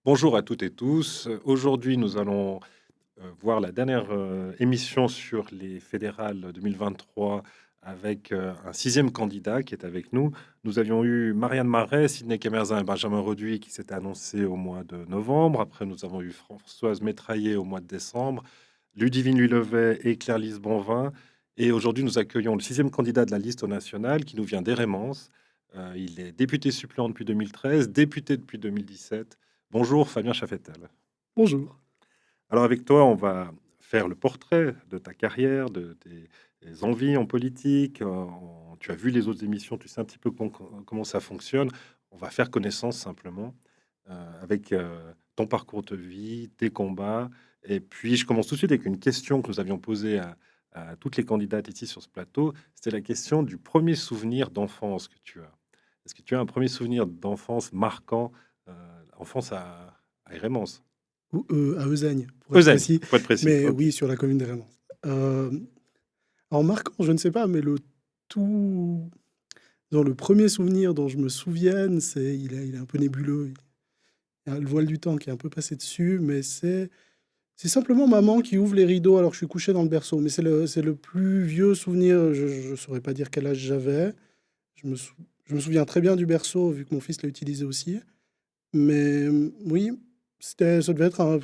Bonjour à toutes et tous. Aujourd'hui, nous allons voir la dernière émission sur les fédérales 2023 avec un sixième candidat qui est avec nous. Nous avions eu Marianne Marais, Sidney Camerzin et Benjamin Reduit qui s'étaient annoncés au mois de novembre. Après, nous avons eu Françoise Métraillé au mois de décembre, Ludivine Lulevet et Claire-Lise Bonvin. Et aujourd'hui, nous accueillons le sixième candidat de la liste nationale qui nous vient d'Hérémence. Il est député suppléant depuis 2013, député depuis 2017. Bonjour Fabien Chaffetel. Bonjour. Alors avec toi, on va faire le portrait de ta carrière, de tes envies en politique. Tu as vu les autres émissions, tu sais un petit peu comment ça fonctionne. On va faire connaissance simplement avec ton parcours de vie, tes combats. Et puis je commence tout de suite avec une question que nous avions posée à toutes les candidates ici sur ce plateau. C'était la question du premier souvenir d'enfance que tu as. Est-ce que tu as un premier souvenir d'enfance marquant, enfance à Hérémence? Ou, à Euzeigne, pour être Euzène, précis, pour être précis, mais OK. oui, sur la commune d'Hérémence. En marquant, je ne sais pas, mais le tout dans le premier souvenir dont je me souvienne, c'est il est un peu nébuleux. Il y a le voile du temps qui est un peu passé dessus, mais c'est simplement maman qui ouvre les rideaux alors que je suis couché dans le berceau. Mais c'est le plus vieux souvenir, je saurais pas dire quel âge j'avais. Je me souviens très bien du berceau, vu que mon fils l'a utilisé aussi. Mais oui, ça devait être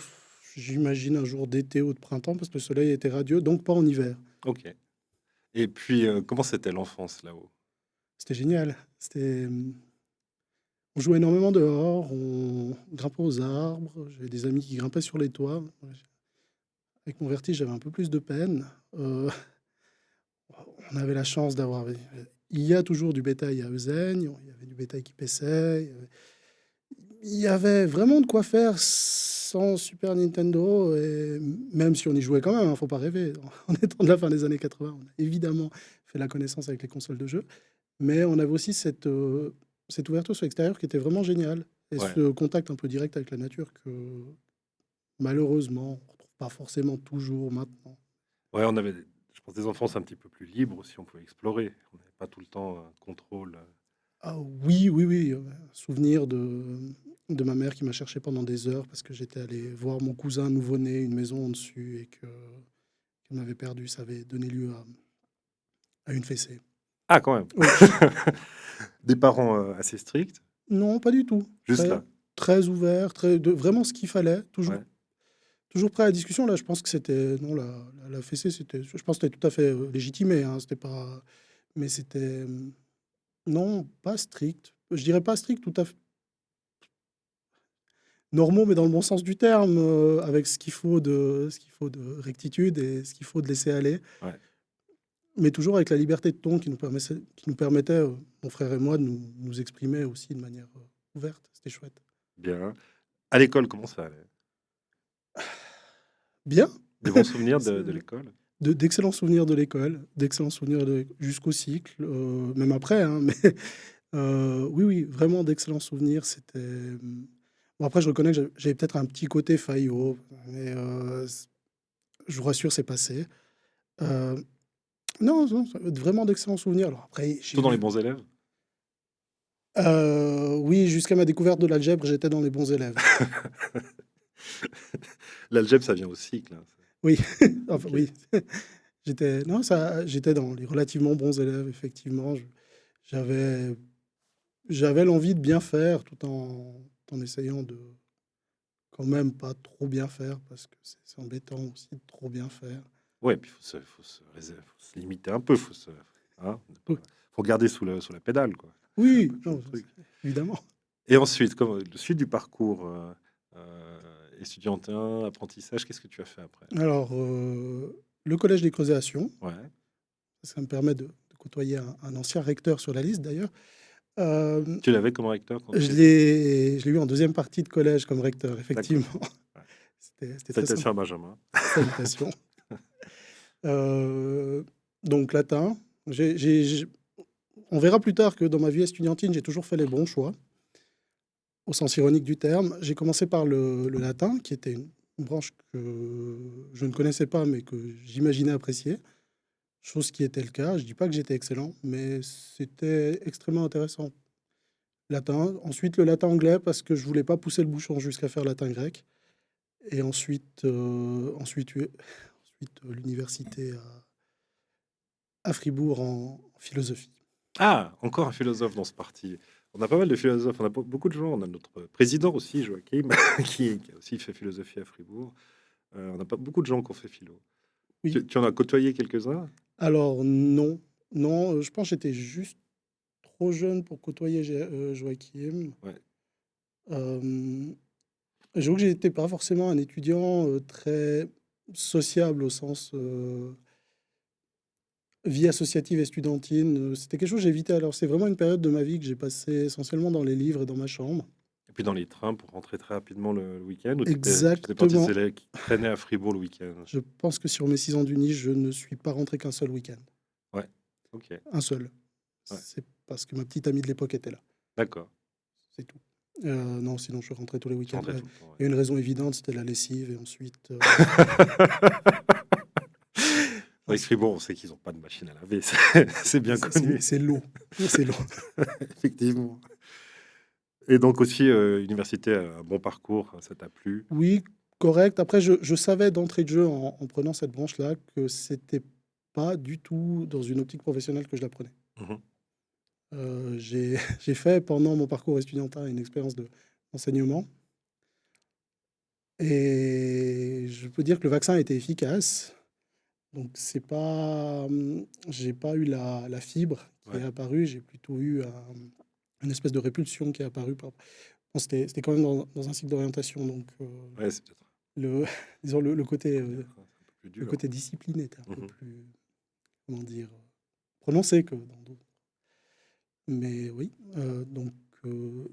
j'imagine un jour d'été ou de printemps parce que le soleil était radieux, donc pas en hiver. OK. Et puis, comment c'était l'enfance là-haut? C'était génial. On jouait énormément dehors, on grimpait aux arbres, j'avais des amis qui grimpaient sur les toits. Ouais, avec mon vertige, j'avais un peu plus de peine. On avait la chance d'avoir il y a toujours du bétail à Euzeigne, il y avait du bétail qui paissait, il y avait vraiment de quoi faire sans Super Nintendo et même si on y jouait quand même, hein, faut pas rêver. En étant de la fin des années 80, on a évidemment fait la connaissance avec les consoles de jeux, mais on avait aussi cette ouverture sur l'extérieur qui était vraiment géniale et Ouais, ce contact un peu direct avec la nature que malheureusement, on retrouve pas forcément toujours maintenant. ouais, on avait, je pense, des enfances un petit peu plus libres aussi, on pouvait explorer. On n'avait pas tout le temps un contrôle, Ah oui, oui, oui, souvenir de ma mère qui m'a cherché pendant des heures parce que j'étais allé voir mon cousin nouveau-né, une maison en dessus et qu'elle m'avait perdu. Ça avait donné lieu à une fessée. Ah quand même! Oui. Des parents, assez stricts, Non, pas du tout. juste là? Très ouvert, vraiment ce qu'il fallait, Ouais, toujours prêt à la discussion. Là, je pense que c'était non, la fessée, je pense que c'était tout à fait, légitimé, hein, c'était pas mais c'était, non, pas strict. Je dirais pas strict, tout à fait normaux, mais dans le bon sens du terme, avec ce qu'il faut de rectitude et ce qu'il faut de laisser aller, ouais, mais toujours avec la liberté de ton qui nous permettait, mon frère et moi, de nous exprimer aussi de manière, ouverte. C'était chouette. bien. À l'école, comment ça allait? Bien, Des bons souvenirs c'est de l'école? d'excellents souvenirs de l'école, d'excellents souvenirs jusqu'au cycle, même après, hein, mais oui, oui, vraiment d'excellents souvenirs. Bon, après, je reconnais que j'avais peut-être un petit côté faillot, mais je vous rassure, c'est passé. Heu, non, non, vraiment d'excellents souvenirs. Alors après, j'ai Plutôt dans les eu bons élèves? oui, jusqu'à ma découverte de l'algèbre, j'étais dans les bons élèves. L'algèbre, ça vient au cycle, hein, Oui, enfin OK. oui, j'étais dans les relativement bons élèves, effectivement. J'avais j'avais l'envie de bien faire tout en essayant de quand même pas trop bien faire parce que c'est embêtant aussi de trop bien faire. Ouais, puis faut se limiter un peu, ne Oui, pas faut regarder sous la pédale, quoi. C'est un peu oui, toujours non, le truc. évidemment. Et ensuite, comme le suite du parcours, estudiantin, apprentissage, qu'est-ce que tu as fait après? Alors, le collège des Creusets à Sion, Ouais, ça me permet de côtoyer un ancien recteur sur la liste d'ailleurs. Hem, tu l'avais comme recteur quand je tu y étais? l'ai eu en deuxième partie de collège comme recteur, D'accord, effectivement. ouais. C'était très Salutations sympa. à Benjamin. Salutations. Heu, donc latin, j'ai on verra plus tard que dans ma vie estudiantine, j'ai toujours fait les bons choix, au sens ironique du terme. J'ai commencé par le latin, qui était une branche que je ne connaissais pas, mais que j'imaginais apprécier, chose qui était le cas. Je dis pas que j'étais excellent, mais c'était extrêmement intéressant. latin, ensuite le latin-anglais parce que je voulais pas pousser le bouchon jusqu'à faire latin-grec et ensuite l'université à Fribourg en philosophie. Ah, encore un philosophe dans ce parti. On a pas mal de philosophes, on a beaucoup de gens. On a notre président aussi, Joachim, qui a aussi fait philosophie à Fribourg. On n'a pas beaucoup de gens qui ont fait philo. Oui, Tu en as côtoyé quelques-uns? alors non, non, je pense que j'étais juste trop jeune pour côtoyer Joachim. Ouais. Hem, J'avoue que j'étais pas forcément un étudiant, très sociable au sens, vie associative et studentine, c'était quelque chose que j'évitais. Alors c'est vraiment une période de ma vie que j'ai passée essentiellement dans les livres et dans ma chambre. Et puis dans les trains pour rentrer très rapidement le week-end, ou tu faisais partie de ces Exactement. élèves qui traînaient à Fribourg le week-end? Je pense que sur mes 6 ans d'Uni, je ne suis pas rentré qu'un seul week-end. Ouais, ok, Un seul. ouais, C'est parce que ma petite amie de l'époque était là, d'accord. c'est tout. Non, sinon je rentrais tous les Tu week-ends. rentrais tout le temps, Il y a une raison évidente, c'était la lessive et ensuite, ouais. Avec ensuite Fribourg, on sait qu'ils n'ont pas de machine à laver, c'est bien connu, c'est l'eau, c'est l'eau. effectivement. Et donc aussi, université, un bon parcours, ça t'a plu? Oui, correct. Après je savais d'entrée de jeu en prenant cette branche-là que c'était pas du tout dans une optique professionnelle que je la prenais. Mhm. J'ai j'ai fait pendant mon parcours estudiantin une expérience d'enseignement et je peux dire que le vaccin a été efficace. Donc c'est pas, j'ai pas eu la fibre qui est Ouais, apparue, j'ai plutôt eu une espèce de répulsion qui est apparue bon c'était quand même dans un cycle d'orientation donc ouais, c'est peut-être le disons le côté, un peu plus le dur. côté discipline était un peu Mhm. plus, comment dire? Prononcé que dans d'autres. Mais oui, donc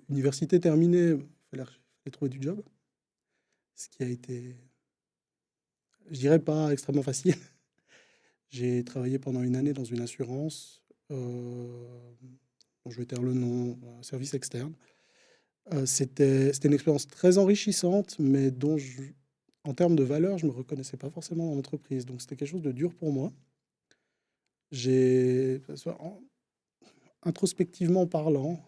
université terminée, fallait trouver du job, ce qui a été, je dirais pas extrêmement facile. J'ai travaillé pendant une année dans une assurance, dont je vais taire le nom, un service externe. C'était une expérience très enrichissante, mais dont en termes de valeur, je me reconnaissais pas forcément dans l'entreprise. Donc c'était quelque chose de dur pour moi. J'ai introspectivement parlant,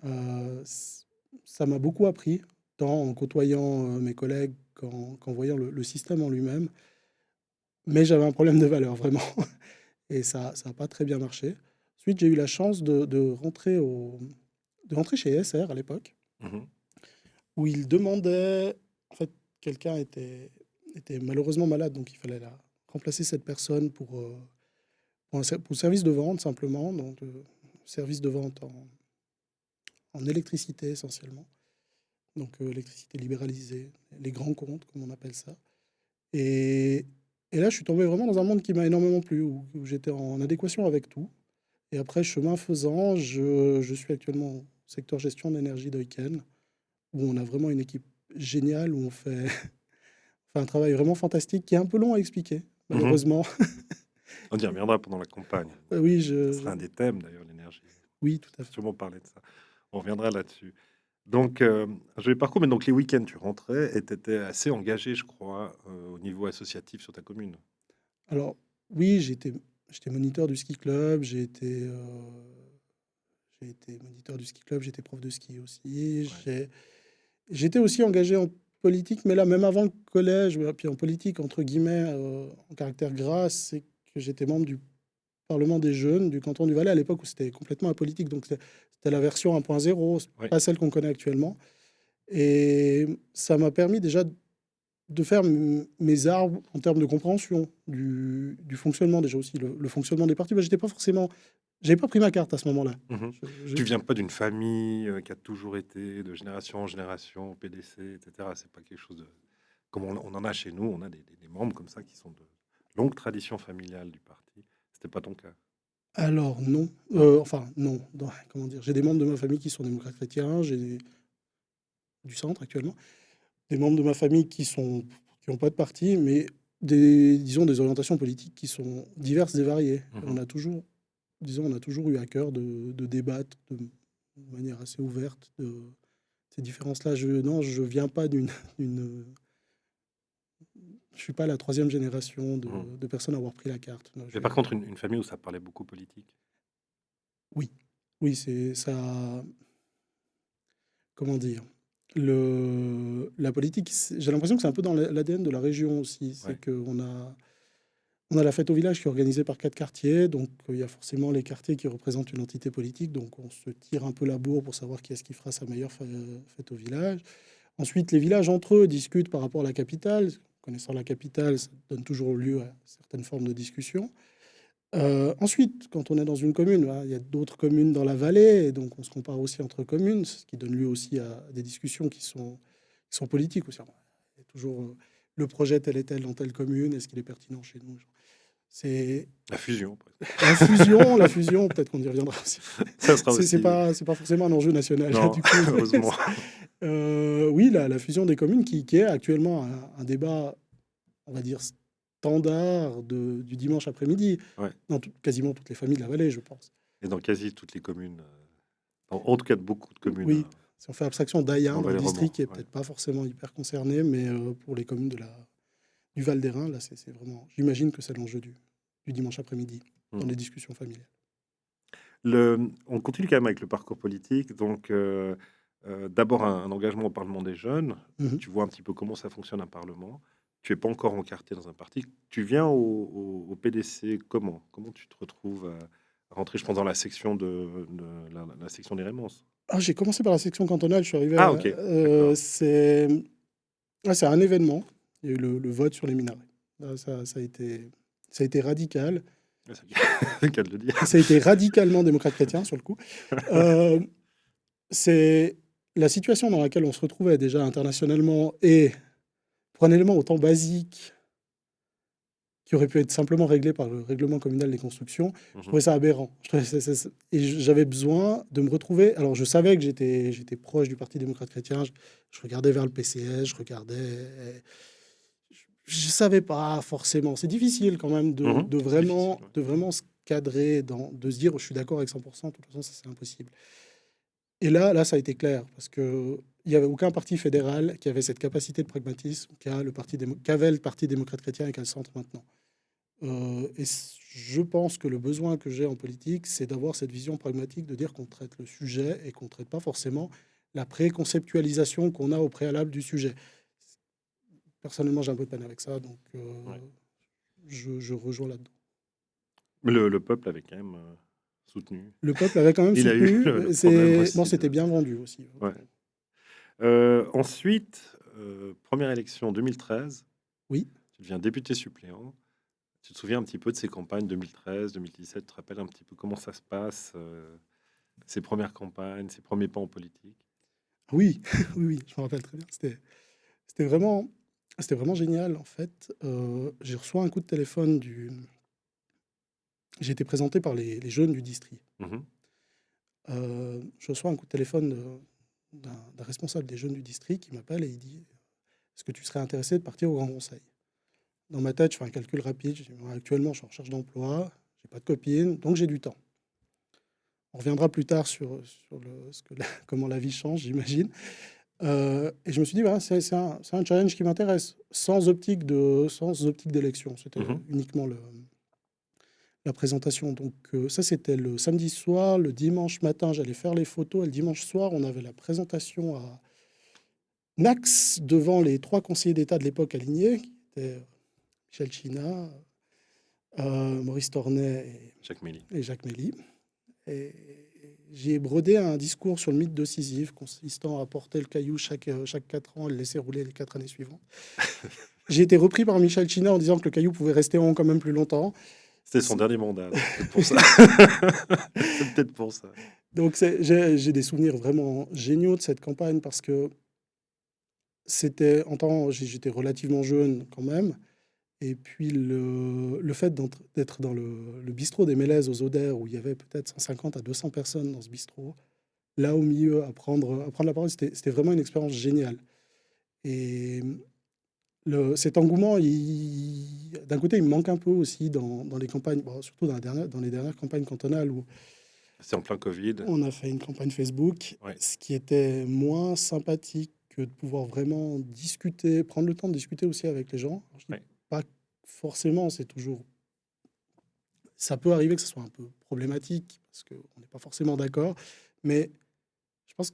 ç ça m'a beaucoup appris, tant en côtoyant, mes collègues qu'en voyant le système en lui-même. Mais j'avais un problème de valeur vraiment et ça a pas très bien marché. Ensuite, j'ai eu la chance de rentrer chez ESR à l'époque, Mhm. où ils demandaient en fait, quelqu'un était malheureusement malade, donc il fallait la remplacer cette personne pour le service de vente simplement, donc service de vente en électricité essentiellement, donc électricité libéralisée, les grands comptes comme on appelle ça. Et et là, je suis tombé vraiment dans un monde qui m'a énormément plu, où j'étais en adéquation avec tout. Et après, chemin faisant, je suis actuellement au secteur gestion d'énergie d'Euken, où on a vraiment une équipe géniale, où on fait fait un travail vraiment fantastique, qui est un peu long à expliquer, Mhm. malheureusement. On y reviendra pendant la campagne. Oui, Ça sera un des thèmes d'ailleurs, l'énergie. oui, tout On à va fait. sûrement parler de ça. On reviendra là-dessus. Donc, je vais parcours, mais donc les week-ends, tu rentrais et tu étais assez engagé, je crois, au niveau associatif sur ta commune. Alors oui, j'étais moniteur du ski club, j'ai été moniteur du ski club, j'étais prof de ski aussi. Ouais. J'étais aussi engagé en politique, mais là, même avant le collège, puis en politique, entre guillemets, en caractère gras, c'est que j'étais membre du Parlement des jeunes du canton du Valais, à l'époque où c'était complètement apolitique. Donc c'était la version 1.0, c'est Ouais. pas celle qu'on connaît actuellement. Et ça m'a permis déjà de faire mes armes en termes de compréhension du fonctionnement, déjà aussi, le fonctionnement des partis. Bah, j'étais pas forcément, j'avais pas pris ma carte à ce moment-là. Mhm. Je- Tu viens pas d'une famille qui a toujours été de génération en génération PDC, etc. C'est pas quelque chose de comme on en a chez nous. On a des membres comme ça qui sont de longue tradition familiale du parti. C'était pas ton cas. Alors non, Non. enfin non, comment dire, j'ai des membres de ma famille qui sont démocrates chrétiens, j'ai du centre actuellement, des membres de ma famille qui ont pas de parti, mais disons des orientations politiques qui sont diverses et variées. On Mhm. a toujours, disons, on a toujours eu à cœur de débattre de manière assez ouverte de ces différences-là. Non, je viens pas d'une, je suis pas la troisième génération Mhm. de personnes à avoir pris la carte. Non, Mais par contre, une famille où ça parlait beaucoup politique. oui, oui, c'est ça. comment dire? La politique, j'ai l'impression que c'est un peu dans l'ADN de la région aussi. C'est Ouais. qu'on on a la fête au village qui est organisée par 4 quartiers, donc il y a forcément les quartiers qui représentent une entité politique, donc on se tire un peu la bourre pour savoir qui est-ce qui fera sa meilleure fête au village. Ensuite, les villages entre eux discutent par rapport à la capitale. Connaissant la capitale, ça donne toujours lieu à certaines formes de discussion. Ensuite, quand on est dans une commune, voilà, il y a d'autres communes dans la vallée, et donc on se compare aussi entre communes, ce qui donne lieu aussi à des discussions qui sont politiques aussi. Il y a toujours le projet tel et tel dans telle commune, est-ce qu'il est pertinent chez nous? C'est La fusion, presque. la fusion, peut-être qu'on y reviendra aussi. Ça sera C'est aussi... c'est pas forcément un enjeu national, là, Non, du coup. heureusement. Oui, la fusion des communes qui est actuellement un débat, on va dire, standard du dimanche après-midi, Ouais. dans quasiment toutes les familles de la vallée, je pense. Et dans quasi toutes les communes, en tout cas, beaucoup de communes Oui, si on fait abstraction en d'Ayen, un Vallée Roman. district qui est Ouais. peut-être pas forcément hyper concerné, mais pour les communes du Val d'Airain, là, c'est vraiment, j'imagine que c'est l'enjeu du dimanche après-midi, dans Mm. les discussions familiales. On continue quand même avec le parcours politique. Donc, d'abord, un engagement au Parlement des jeunes. Mhm. Tu vois un petit peu comment ça fonctionne un Parlement. Tu n'es pas encore encarté dans un parti. Tu viens au PDC comment? Comment tu te retrouves à rentrer, je pense, dans la section la section des Rémences? Ah, j'ai commencé par la section cantonale, je suis arrivé Ah, à... ok, d'accord. c'est un événement, il y a eu le vote sur les minarets. Là, ça a été radical, Ouais, c'est le cas de le dire. et ça a été radicalement démocrate-chrétien, sur le coup. Euh, c'est la situation dans laquelle on se retrouvait déjà internationalement, et pour un élément autant basique qui aurait pu être simplement réglé par le règlement communal des constructions, je Mhm. trouvais ça aberrant. Et j'avais besoin de me retrouver. Alors, je savais que j'étais proche du Parti démocrate-chrétien, je regardais vers le PCS, je regardais. Je savais pas forcément. C'est difficile quand même Mhm. C'est difficile. Ouais. de vraiment se cadrer, de se dire je suis d'accord avec 100%, de toute façon, ça c'est impossible. Et là, ça a été clair, parce que il n'y avait aucun parti fédéral qui avait cette capacité de pragmatisme qu'avait le Parti démocrate-chrétien et qu'a le centre maintenant. Je pense que le besoin que j'ai en politique, c'est d'avoir cette vision pragmatique, de dire qu'on traite le sujet et qu'on ne traite pas forcément la préconceptualisation qu'on a au préalable du sujet. Personnellement, j'ai un peu de peine avec ça, donc Ouais. je rejoins là-dedans. Mais le peuple avait quand même soutenu. Le peuple avait quand même Il a eu soutenu. le problème Bon, aussi c'était de... bien vendu aussi. Ouais. Ensuite, première élection 2013, Oui, tu deviens député suppléant. Tu te souviens un petit peu de ces campagnes 2013, 2017? Tu te rappelles un petit peu comment ça se passe, ces premières campagnes, ces premiers pas en politique? oui, oui, oui, je me rappelle très bien. C'était vraiment, c'était vraiment génial en fait. J'ai reçu un coup de téléphone J'ai été présenté par les jeunes du district. Mhm. Je reçois un coup de téléphone d'un responsable des jeunes du district qui m'appelle et il dit: «Est-ce que tu serais intéressé de partir au Grand Conseil?» Dans ma tête, je fais un calcul rapide. Je dis: «Moi, actuellement, je suis en recherche d'emploi, j'ai pas de copine, donc j'ai du temps». On reviendra plus tard sur comment la vie change, j'imagine. Et je me suis dit: «Voilà, c'est un challenge qui m'intéresse», sans optique d'élection. C'était Mhm. uniquement la présentation. Donc ça, c'était le samedi soir. Le dimanche matin, j'allais faire les photos, et le dimanche soir, on avait la présentation à Nax, devant les 3 conseillers d'État de l'époque alignés, qui étaient Michel China, Maurice Tornet Jacques Mély. et Jacques Mély. Et j'y ai brodé un discours sur le mythe de Sisyphe, consistant à porter le caillou chaque 4 ans et le laisser rouler les 4 années suivantes. J'ai été repris par Michel China en disant que le caillou pouvait rester rond quand même plus longtemps. C'était son dernier mandat, donc c'est pour ça. C'est peut-être pour ça. Donc j'ai des souvenirs vraiment géniaux de cette campagne, parce que j'étais relativement jeune quand même. Et puis le fait d'être dans le bistrot des Mélèzes aux Odeurs, où il y avait peut-être 150 à 200 personnes dans ce bistrot, là au milieu, à prendre la parole, c'était vraiment une expérience géniale. Et cet engouement, d'un côté, il me manque un peu aussi dans les campagnes, bon, surtout dans les dernières campagnes cantonales, où C'est en plein Covid. on a fait une campagne Facebook, Ouais. ce qui était moins sympathique que de pouvoir vraiment discuter, prendre le temps de discuter aussi avec les gens. Alors, je dis Ouais. pas forcément, ça peut arriver que ce soit un peu problématique parce qu'on n'est pas forcément d'accord, mais je pense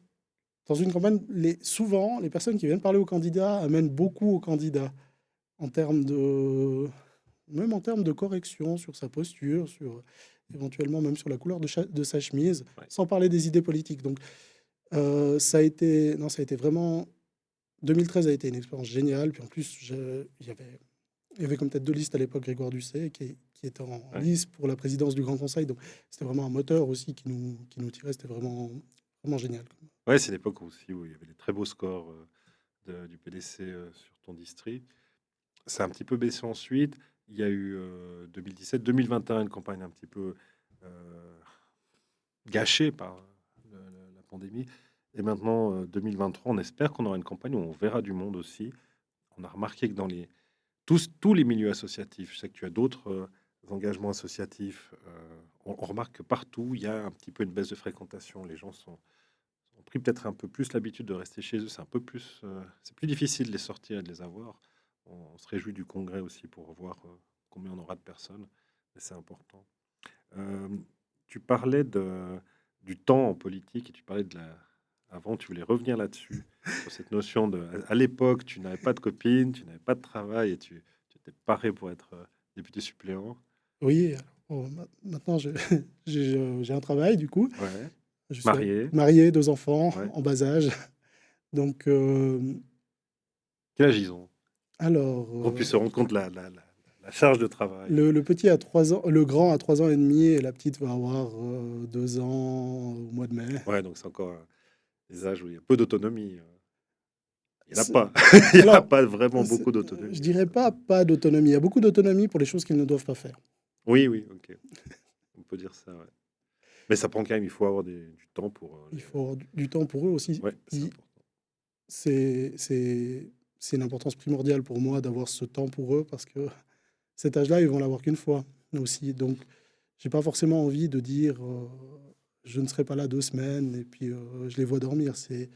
dans une campagne, souvent, les personnes qui viennent parler aux candidats amènent beaucoup aux candidat en termes de, même en termes de correction sur sa posture, sur éventuellement même sur la couleur de sa chemise, Ouais. sans parler des idées politiques. Donc, ça a été, non, ça a été vraiment. 2013 a été une expérience géniale. Puis en plus, il y avait comme tête de liste à l'époque Grégoire Doucet qui était en Ouais. lice pour la présidence du Grand Conseil. Donc, c'était vraiment un moteur aussi qui nous tirait. C'était vraiment, vraiment génial. Ouais, c'est l'époque aussi où il y avait des très beaux scores du PDC sur ton district. C'est un petit peu baissé ensuite. Il y a eu 2017, 2021, une campagne un petit peu euh, gâchée par la pandémie. Et maintenant, 2023, on espère qu'on aura une campagne où on verra du monde aussi. On a remarqué que dans tous les milieux associatifs, je sais que tu as d'autres engagements associatifs, on remarque que partout, il y a un petit peu une baisse de fréquentation. Les gens ont pris peut-être un peu plus l'habitude de rester chez eux. C'est un peu plus, c'est plus difficile de les sortir et de les avoir. On se réjouit du congrès aussi pour voir combien on aura de personnes. Mais c'est important. Euh, Tu parlais du temps en politique et tu parlais de la. Avant, tu voulais revenir là-dessus, sur cette notion de. À l'époque, tu n'avais pas de copine, tu n'avais pas de travail et tu étais paré pour être député suppléant. Oui, alors, bon, maintenant, j'ai un travail, du coup. Ouais. Je suis Marié. marié, 2 enfants Ouais. en bas âge. Donc, Quel âge ils ont? alors, Qu'on puisse se rendre compte de la charge de travail. le petit a 3 ans, le grand a 3 ans et demi et la petite va avoir 2 ans au mois de mai. Ouais, donc c'est encore des âges où il y a peu d'autonomie. Il n'y en a C'est- pas. Il n'y a Alors, pas vraiment c'est- beaucoup je d'autonomie. dirais pas d'autonomie. Il y a beaucoup d'autonomie pour les choses qu'ils ne doivent pas faire. Oui, oui, ok. On peut dire ça, ouais. Mais ça prend quand même, il faut avoir du temps pour Il faut avoir du temps pour eux aussi. Ouais, c'est Puis, important. c'est une importance primordiale pour moi d'avoir ce temps pour eux parce que cet âge-là, ils vont l'avoir qu'une fois aussi. Donc, j'ai pas forcément envie de dire je ne serai pas là 2 semaines et puis je les vois dormir. J'ai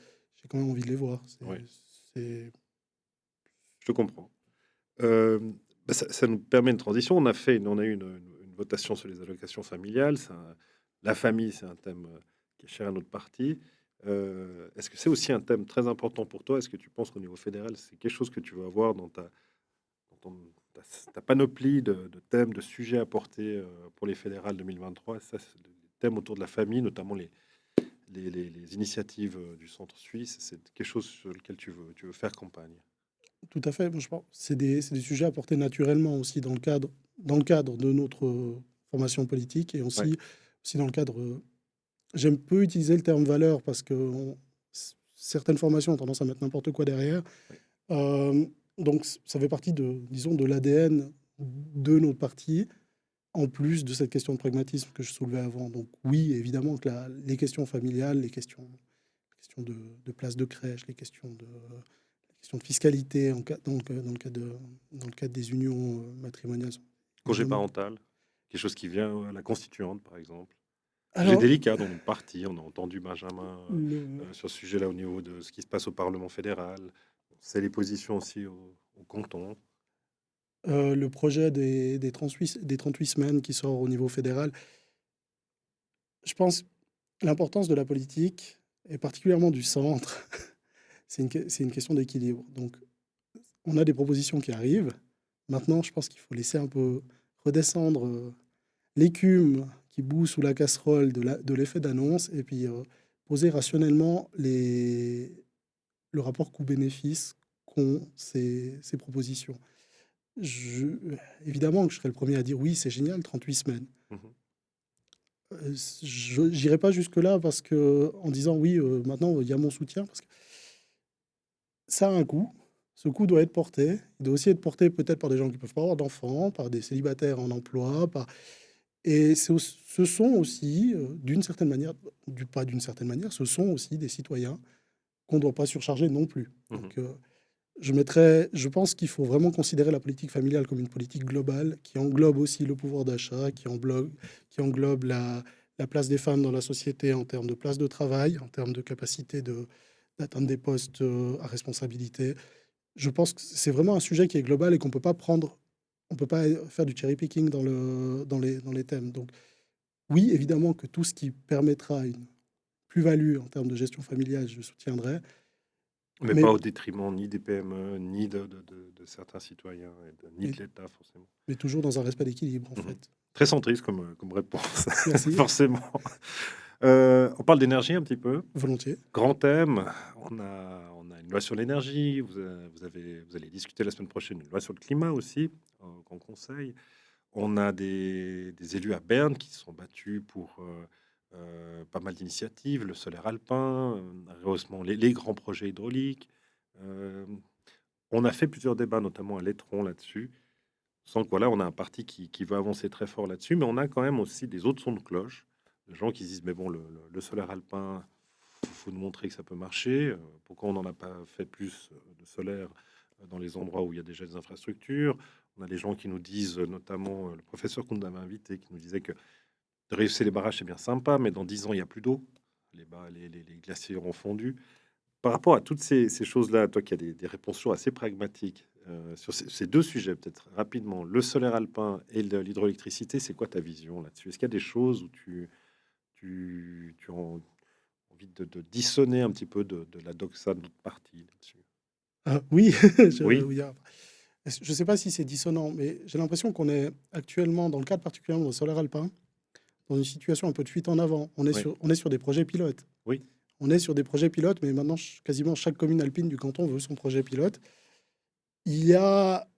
quand même envie de les voir. Ouais, C'est- je te comprends. Euh, ça nous permet une transition. On a eu une votation sur les allocations familiales. La famille, c'est un thème qui est cher à notre parti. Est-ce que c'est aussi un thème très important pour toi? Est-ce que tu penses qu'au niveau fédéral, c'est quelque chose que tu veux avoir dans ta panoplie de thèmes, de sujets à porter pour les fédérales 2023? Ça, c'est le thème autour de la famille, notamment les initiatives du centre suisse. C'est quelque chose sur lequel tu veux faire campagne. tout à fait. Moi, je pense c'est des sujets à porter naturellement aussi dans le cadre de notre formation politique et Ouais, aussi dans le cadre. J'aime peu utiliser le terme valeur parce que certaines formations ont tendance à mettre n'importe quoi derrière. ouais. Donc, ça fait partie disons, de l'ADN de notre parti, en plus de cette question de pragmatisme que je soulevais avant. Donc, oui, évidemment que les questions familiales, les questions de place de crèche, les questions de fiscalité dans le cadre des unions matrimoniales sont Congé évidemment. parental, quelque chose qui vient à la constituante, par exemple. Sujet Alors, délicat dans notre parti. On a entendu Benjamin le, sur ce sujet-là au niveau de ce qui se passe au Parlement fédéral. C'est les positions aussi au canton. le projet des 38 semaines qui sort au niveau fédéral, je pense l'importance de la politique, et particulièrement du centre, c'est une question d'équilibre. Donc, on a des propositions qui arrivent. Maintenant, je pense qu'il faut laisser un peu redescendre l'écume qui bout sous la casserole de l'effet d'annonce et puis poser rationnellement le rapport coût-bénéfice qu'ont ces propositions. Je, Évidemment que je serais le premier à dire oui, c'est génial, 38 semaines. Mhm. Je n'irai pas jusque-là parce que, en disant oui, maintenant il y a mon soutien, parce que ça a un coût. Ce coût doit être porté. Il doit aussi être porté peut-être par des gens qui ne peuvent pas avoir d'enfants, par des célibataires en emploi. Et ce sont aussi, d'une certaine manière, pas d'une certaine manière, ce sont aussi des citoyens qu'on ne doit pas surcharger non plus. Mhm. Donc, je pense qu'il faut vraiment considérer la politique familiale comme une politique globale qui englobe aussi le pouvoir d'achat, qui englobe la place des femmes dans la société en termes de place de travail, en termes de capacité d'atteindre des postes à responsabilité. Je pense que c'est vraiment un sujet qui est global et on peut pas faire du cherry picking dans les thèmes. Donc, oui, évidemment que tout ce qui permettra une plus-value en termes de gestion familiale, je soutiendrai. Mais Mais, pas au détriment ni des PME, ni de certains citoyens, ni mais, de l'État, forcément. mais toujours dans un respect d'équilibre, en Mhm. fait. Très centriste comme réponse, Merci, forcément. On parle d'énergie un petit peu. volontiers. Grand thème, on a une loi sur l'énergie, vous allez discuter la semaine prochaine une loi sur le climat aussi, au Grand Conseil. On a des élus à Berne qui se sont battus pour pas mal d'initiatives, le solaire alpin, rehaussement, les grands projets hydrauliques. Euh, on a fait plusieurs débats, notamment à l'Étron là-dessus. Sans que voilà, on a un parti qui veut avancer très fort là-dessus, mais on a quand même aussi des autres sons de cloche, de gens qui se disent mais bon, le solaire alpin, faut nous montrer que ça peut marcher. Pourquoi on n'en a pas fait plus de solaire dans les endroits où il y a déjà des infrastructures? On a des gens qui nous disent, notamment le professeur qu'on avait invité, qui nous disait que de réussir les barrages, c'est bien sympa, mais dans 10 ans, il n'y a plus d'eau. Les glaciers auront fondu. Par rapport à toutes ces choses-là, toi qui as des réponses assez pragmatiques sur ces deux sujets, peut-être rapidement, le solaire alpin et l'hydroélectricité, c'est quoi ta vision là-dessus? Est-ce qu'il y a des choses où tu as envie de dissonner un petit peu de la doxa de notre parti là-dessus? Ah, oui, Oui, oui, je ne sais pas si c'est dissonant, mais j'ai l'impression qu'on est actuellement, dans le cadre particulièrement de solaire alpin, dans une situation un peu de fuite en avant. oui, On est sur des projets pilotes. oui. On est sur des projets pilotes, mais maintenant, quasiment chaque commune alpine du canton veut son projet pilote. Il y a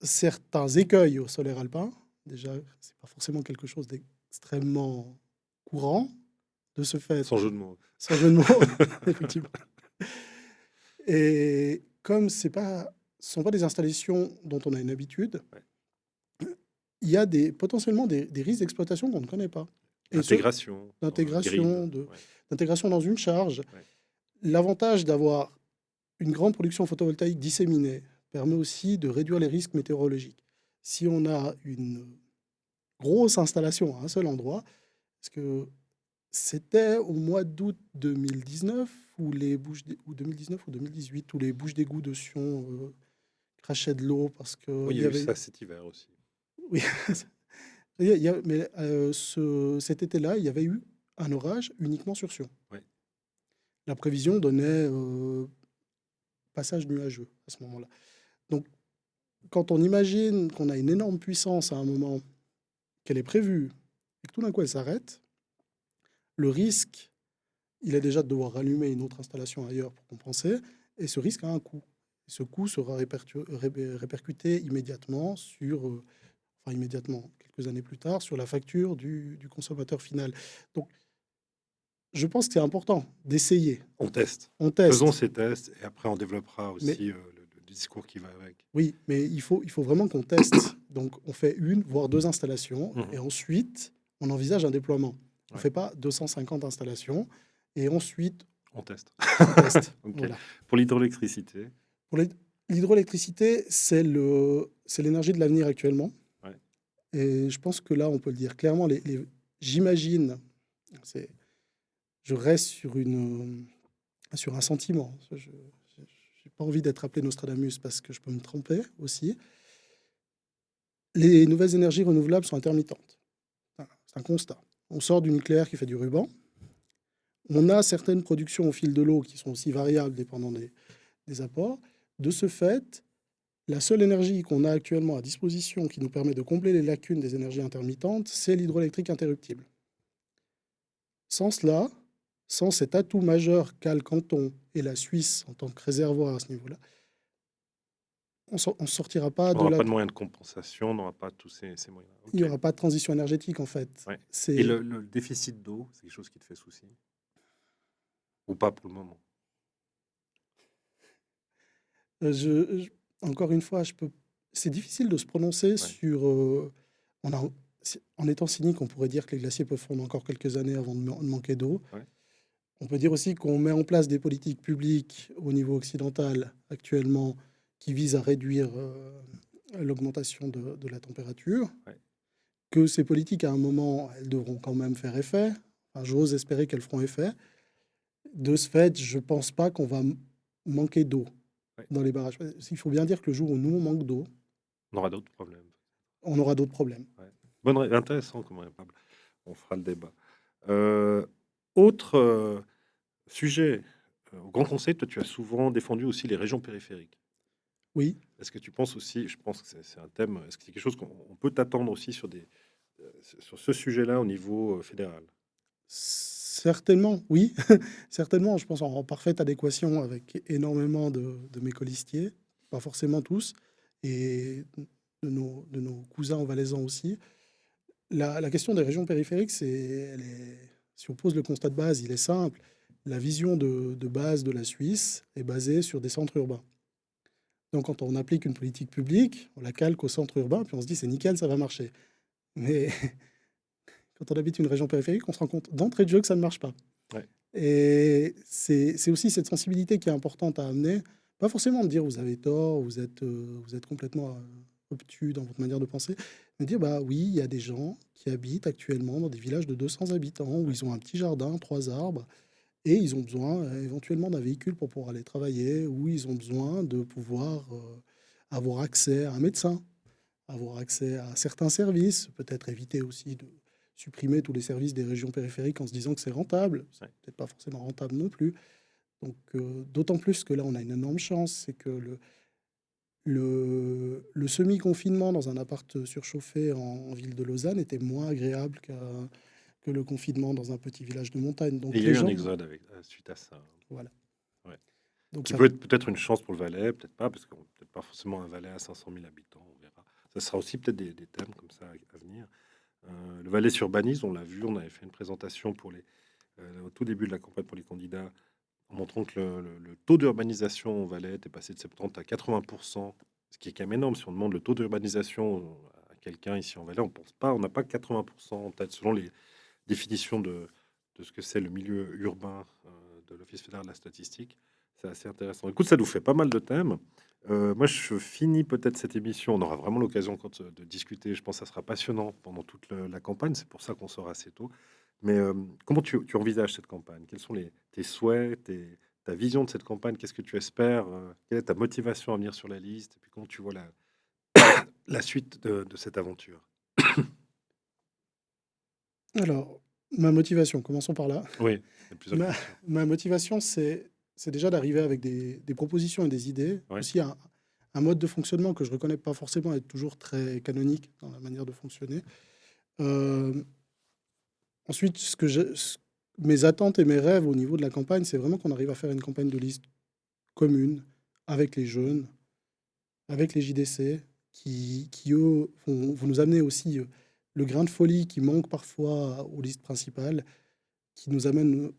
certains écueils au solaire alpin. Déjà, c'est pas forcément quelque chose d'extrêmement courant. De ce fait, Sans jeu de mots. sans jeu de mots, effectivement. Et comme ce sont pas des installations dont on a une habitude, Ouais. il y a potentiellement des risques d'exploitation qu'on ne connaît pas. Et Intégration dans le grid. d'intégration, Ouais, d'intégration dans une charge. ouais. L'avantage d'avoir une grande production photovoltaïque disséminée permet aussi de réduire les risques météorologiques. Si on a une grosse installation à un seul endroit, parce que c'était au mois d'août 2019 où ou 2019 ou 2018 où les bouches d'égout de Sion crachaient de l'eau parce Oui, qu'il il y y a eu avait... ça cet hiver aussi. Oui, mais cet été-là, il y avait eu un orage uniquement sur Sion. Ouais. La prévision donnait passage nuageux à ce moment-là. Donc, quand on imagine qu'on a une énorme puissance à un moment, qu'elle est prévue, et que tout d'un coup elle s'arrête, le risque, il est déjà de devoir rallumer une autre installation ailleurs pour compenser, et ce risque a un coût. Et ce coût sera répercuté immédiatement enfin immédiatement, quelques années plus tard, sur la facture du consommateur final. Donc, je pense que c'est important d'essayer. On teste. On Faisons teste, ces tests et après on développera mais aussi le discours qui va avec. oui, mais il faut vraiment qu'on teste. Donc, on fait une, voire deux installations, Mhm. et ensuite, on envisage un déploiement. On ne Ouais, fait pas 250 installations, et ensuite, on teste. on teste. Ok. Voilà. Pour l'hydroélectricité, Pour l'hydroélectricité, c'est l'énergie de l'avenir actuellement. ouais. Et je pense que là, on peut le dire clairement. J'imagine, c'est- je reste sur un sentiment. Je n'ai pas envie d'être appelé Nostradamus parce que je peux me tromper aussi. Les nouvelles énergies renouvelables sont intermittentes. C'est un constat. On sort du nucléaire qui fait du ruban. On a certaines productions au fil de l'eau qui sont aussi variables dépendant des apports. De ce fait, la seule énergie qu'on a actuellement à disposition qui nous permet de combler les lacunes des énergies intermittentes, c'est l'hydroélectrique interruptible. Sans cela, sans cet atout majeur qu'a le canton et la Suisse en tant que réservoir à ce niveau-là, on ne sortira pas On de n'aura la... pas de moyens de compensation, on n'aura pas tous ces moyens. Il n'y Ok. aura pas de transition énergétique, en fait. Ouais. Et C'est, le déficit d'eau, c'est quelque chose qui te fait souci? Ou pas pour le moment? encore une fois, c'est difficile de se prononcer Ouais. sur... on a, en étant cynique, on pourrait dire que les glaciers peuvent fondre encore quelques années avant de manquer d'eau. Ouais. On peut dire aussi qu'on met en place des politiques publiques au niveau occidental actuellement qui visent à réduire l'augmentation de la température, Ouais. que ces politiques, à un moment, elles devront quand même faire effet. Enfin, j'ose espérer qu'elles feront effet. De ce fait, je ne pense pas qu'on va manquer d'eau Ouais. dans les barrages. Il faut bien dire que le jour où nous, on manque d'eau, On aura d'autres problèmes. on aura d'autres problèmes. Ouais. Intéressant comme réponse. On fera le débat. Euh, autre Sujet, au Grand Conseil, toi, tu as souvent défendu aussi les régions périphériques. Oui, Est-ce que tu penses aussi, je pense que c'est un thème, est-ce que c'est quelque chose qu'on peut t'attendre aussi sur ce sujet-là au niveau, fédéral? certainement, oui. Certainement, je pense en parfaite adéquation avec énormément de mes colistiers, pas forcément tous, et de nos cousins valaisans aussi. La question des régions périphériques, si on pose le constat de base, il est simple. La vision de base de la Suisse est basée sur des centres urbains. Donc, quand on applique une politique publique, on la calque au centre urbain, puis on se dit c'est nickel, ça va marcher. Mais quand on habite une région périphérique, on se rend compte d'entrée de jeu que ça ne marche pas. Ouais. Et c'est aussi cette sensibilité qui est importante à amener. Pas forcément de dire vous avez tort, vous êtes complètement obtus dans votre manière de penser, mais dire bah oui, il y a des gens qui habitent actuellement dans des villages de 200 habitants où ils ont un petit jardin, 3 arbres, et ils ont besoin éventuellement d'un véhicule pour pouvoir aller travailler, ou ils ont besoin de pouvoir avoir accès à un médecin, avoir accès à certains services, peut-être éviter aussi de supprimer tous les services des régions périphériques en se disant que c'est rentable. C'est Ouais. peut-être pas forcément rentable non plus. Donc, d'autant plus que là, on a une énorme chance, c'est que le semi-confinement dans un appart surchauffé en ville de Lausanne était moins agréable que le confinement dans un petit village de montagne. Et il Donc y a les eu un gens, exode suite à ça. voilà. Ouais. Donc Qui ça, peut être peut-être une chance pour le Valais, peut-être pas, parce qu'on peut-être pas forcément un Valais à 500 000 habitants, on verra. Ça sera aussi peut-être des thèmes comme ça à venir. Le Valais s'urbanise, on l'a vu, on avait fait une présentation au tout début de la campagne pour les candidats, en montrant que le taux d'urbanisation au Valais était passé de 70 à 80%, ce qui est quand même énorme. Si on demande le taux d'urbanisation à quelqu'un ici en Valais, on pense pas, on n'a pas 80% en tête, selon les définitions de ce que c'est le milieu urbain de l'Office fédéral de la statistique. C'est assez intéressant. Écoute, ça nous fait pas mal de thèmes. Moi, je finis peut-être cette émission. On aura vraiment l'occasion de discuter. Je pense que ça sera passionnant pendant toute la campagne. C'est pour ça qu'on sort assez tôt. Mais comment tu envisages cette campagne? Quels sont tes souhaits, ta vision de cette campagne? Qu'est-ce que tu espères? Quelle est ta motivation à venir sur la liste? Et puis comment tu vois la suite de cette aventure? alors, ma motivation, commençons par là. Oui, il y a plusieurs Ma, questions. ma motivation, c'est déjà d'arriver avec des propositions et des idées, Ouais, aussi un mode de fonctionnement que je reconnais pas forcément être toujours très canonique dans la manière de fonctionner. Euh, Ensuite, mes attentes et mes rêves au niveau de la campagne, c'est vraiment qu'on arrive à faire une campagne de liste commune avec les jeunes, avec les JDC, qui eux, vont nous amener aussi le grain de folie qui manque parfois aux listes principales, qui nous amène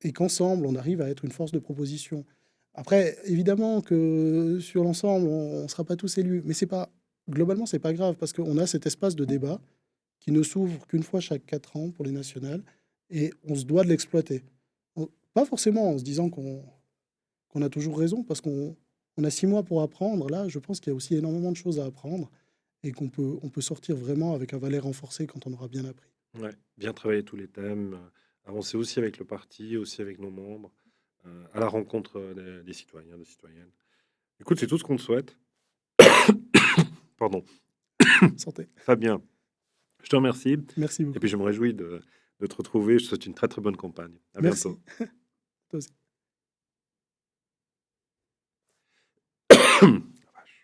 et qu'ensemble, on arrive à être une force de proposition. Après, évidemment que sur l'ensemble, on ne sera pas tous élus, mais c'est pas, globalement, c'est pas grave parce qu'on a cet espace de débat qui ne s'ouvre qu'une fois chaque 4 ans pour les nationales et on se doit de l'exploiter. Pas forcément en se disant qu'on a toujours raison parce qu'on a 6 mois pour apprendre. Là, je pense qu'il y a aussi énormément de choses à apprendre et on peut sortir vraiment avec un Valais renforcé quand on aura bien appris. ouais. Bien travailler tous les thèmes, avancer aussi avec le parti, aussi avec nos membres, à la rencontre des citoyens, des citoyennes. Écoute, c'est tout ce qu'on te souhaite. Pardon. Santé. Fabien, je te remercie. Merci Et puis beaucoup. je me réjouis de te retrouver. Je te souhaite une très très bonne campagne. À Merci. bientôt. Toi aussi.